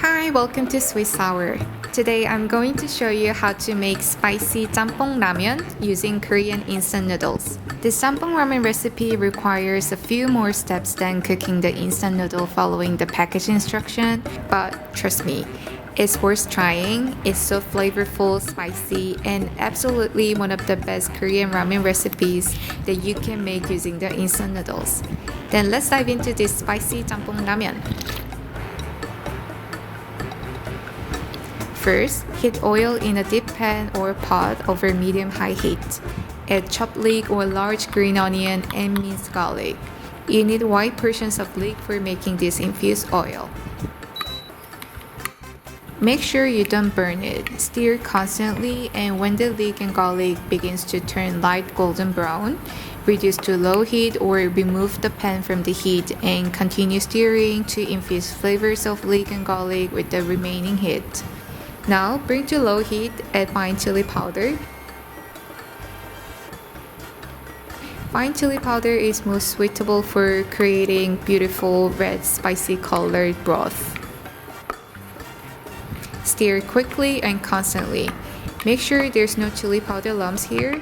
Hi, welcome to Swiss Sour. Today I'm going to show you how to make spicy jjampong ramyeon using Korean instant noodles. This jjampong ramen recipe requires a few more steps than cooking the instant noodle following the package instruction, but trust me, it's worth trying. It's so flavorful, spicy, and absolutely one of the best Korean ramen recipes that you can make using the instant noodles. Then let's dive into this spicy jjampong ramyeon. First, heat oil in a deep pan or pot over medium-high heat. Add chopped leek or large green onion and minced garlic. You need wide portions of leek for making this infused oil. Make sure you don't burn it. Stir constantly, and when the leek and garlic begins to turn light golden brown, reduce to low heat or remove the pan from the heat and continue stirring to infuse flavors of leek and garlic with the remaining heat. Now bring to low heat, add fine chili powder. Fine chili powder is most suitable for creating beautiful red spicy colored broth. Stir quickly and constantly. Make sure there's no chili powder lumps here.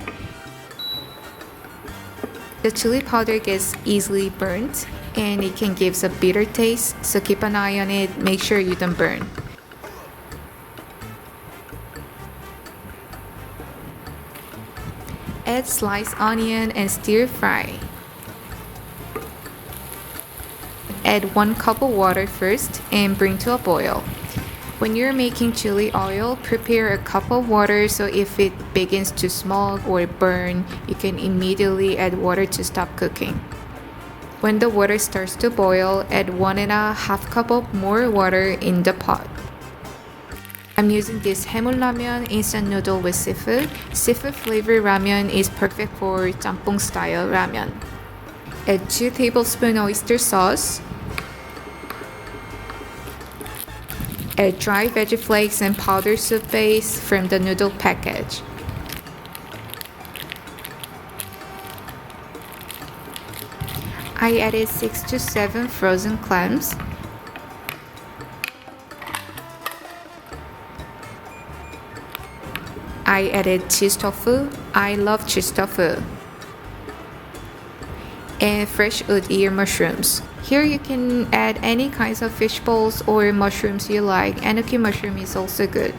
The chili powder gets easily burnt and it can give a bitter taste, so keep an eye on it. Make sure you don't burn. Add sliced onion and stir fry. Add 1 cup of water first and bring to a boil. When you're making chili oil, prepare a cup of water so if it begins to smoke or burn, you can immediately add water to stop cooking. When the water starts to boil, add 1.5 cup of more water in the pot. I'm using this 해물 ramyeon instant noodle with seafood. Seafood flavored ramyeon is perfect for jjampong style ramyeon. Add 2 tablespoons oyster sauce. Add dry veggie flakes and powdered soup base from the noodle package. I added 6 to 7 frozen clams. I added cheese tofu. I love cheese tofu. And fresh wood ear mushrooms. Here you can add any kinds of fish balls or mushrooms you like. Enoki mushroom is also good.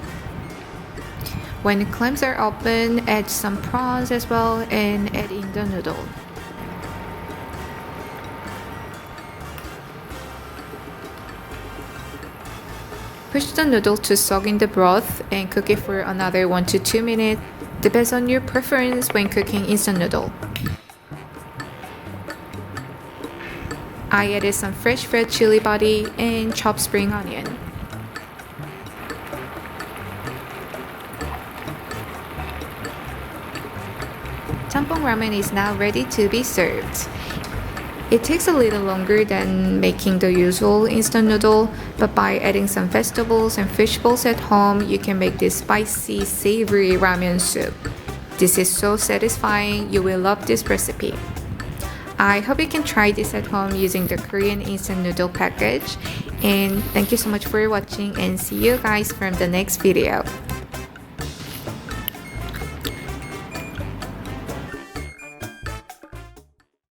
When the clams are open, add some prawns as well and add in the noodle. Push the noodle to soak in the broth and cook it for another 1 to 2 minutes. Depends on your preference when cooking instant noodle. I added some fresh red chili body and chopped spring onion. Jjampong ramen is now ready to be served. It takes a little longer than making the usual instant noodle, but by adding some vegetables and fish balls at home, you can make this spicy, savory ramen soup. This is so satisfying, you will love this recipe. I hope you can try this at home using the Korean instant noodle package. And thank you so much for watching and see you guys from the next video.